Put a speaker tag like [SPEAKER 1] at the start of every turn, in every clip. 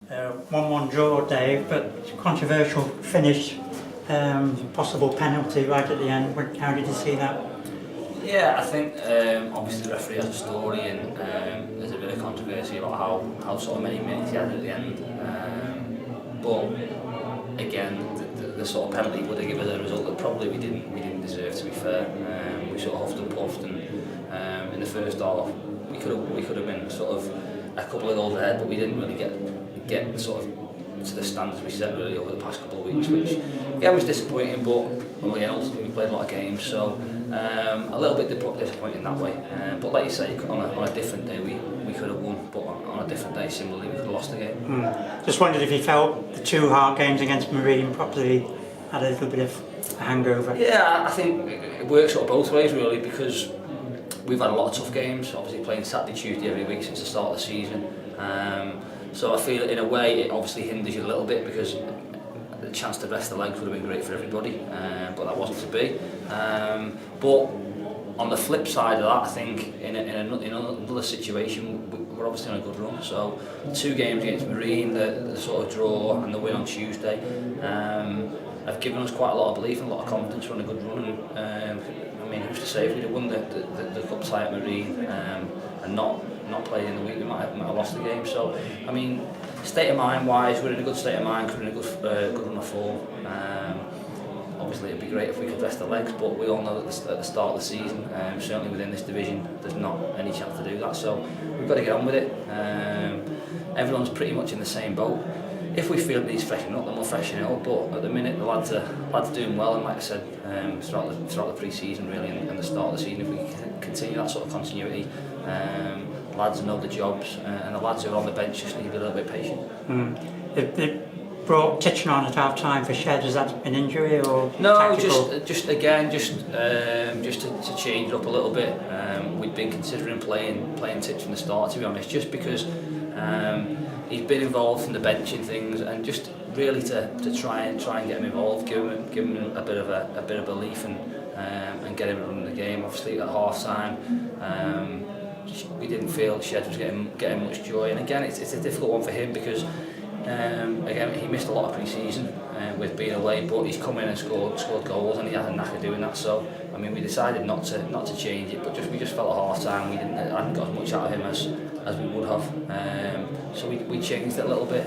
[SPEAKER 1] 1-1 draw, Dave, but controversial finish, possible penalty right at the end. How did you see that?
[SPEAKER 2] Yeah, I think obviously the referee has a story and there's a bit of controversy about how sort of many minutes he had at the end. But again, the sort of penalty would have given us a result that probably we didn't deserve, to be fair. We sort of huffed and puffed, and in the first half we could have been sort of a couple of goals ahead, but we didn't really get sort of to the standards we set really over the past couple of weeks, which again was disappointing. But again, ultimately we played a lot of games, so a little bit disappointing that way. But like you say, on a different day we could have won, but on a different day similarly we could have lost the game.
[SPEAKER 1] Just wondered if you felt the two hard games against Marine probably had a little bit of a hangover.
[SPEAKER 2] Yeah, I think it works sort of both ways really, because we've had a lot of tough games, obviously playing Saturday, Tuesday every week since the start of the season. So I feel in a way it obviously hinders you a little bit, because the chance to rest the legs would have been great for everybody, but that wasn't to be. But on the flip side of that, I think in another situation we're obviously on a good run. So 2 games against Marine, the sort of draw and the win on Tuesday, have given us quite a lot of belief and a lot of confidence. We're on a good run. I mean, who's to say if we'd have won the cup tie at Marine and not played in the week, we might have lost the game. So, I mean, state of mind wise, we're in a good state of mind, we're in a good run of form. Obviously, it'd be great if we could rest the legs, but we all know that at the start of the season, certainly within this division, there's not any chance to do that. So, we've got to get on with it. Everyone's pretty much in the same boat. If we feel it needs freshening up, then we'll freshen it up. But at the minute, the lads are doing well, and like I said, throughout the pre-season really and the start of the season, if we can continue that sort of continuity, lads know the jobs, and the lads who are on the bench just need to be a little bit patient.
[SPEAKER 1] They brought Titchener on at half time for Shed. Has that been injury or
[SPEAKER 2] no?
[SPEAKER 1] Tactical?
[SPEAKER 2] Just to change it up a little bit. We'd been considering playing Titch from the start, to be honest, just because he's been involved in the bench and things, and just really to try and get him involved, give him a bit of belief and get him running the game. Obviously at half time, we didn't feel Shed was getting much joy, and again it's a difficult one for him because again he missed a lot of pre-season with being away, but he's come in and scored goals, and he has a knack of doing that. So I mean, we decided not to change it, but we just felt at half time we hadn't got as much out of him as we would have. So we changed it a little bit.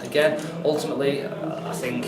[SPEAKER 2] Again, ultimately, I think,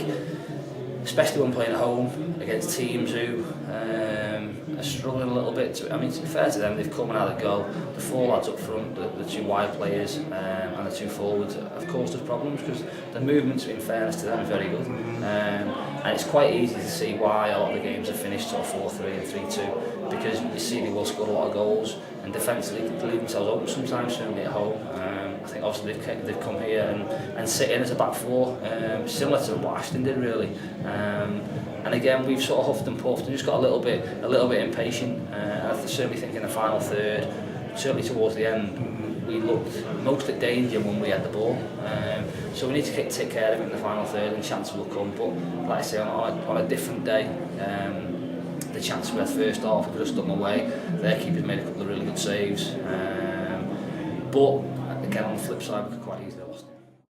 [SPEAKER 2] especially when playing at home against teams who are struggling a little bit. I mean, to be fair to them, they've come and had a go. The 4 lads up front, the 2 wide players, and the 2 forwards have caused us problems, because the movements, in fairness to them, are very good. And it's quite easy to see why a lot of the games are finished sort of 4-3 and 3-2, because you see they will score a lot of goals, and defensively they leave themselves open sometimes, certainly at home. I think obviously they've come here and sit in as a back 4, similar to what Ashton did really. And again, we've sort of huffed and puffed and just got a little bit impatient. I certainly think in the final third, certainly towards the end, we looked most at danger when we had the ball. So we need to take care of it in the final third, and chances will come. But like I say, on a different day, the chances we had first half, we could have stuck them away. Their keepers made a couple of really good saves. But again, on the flip side, we could quite easily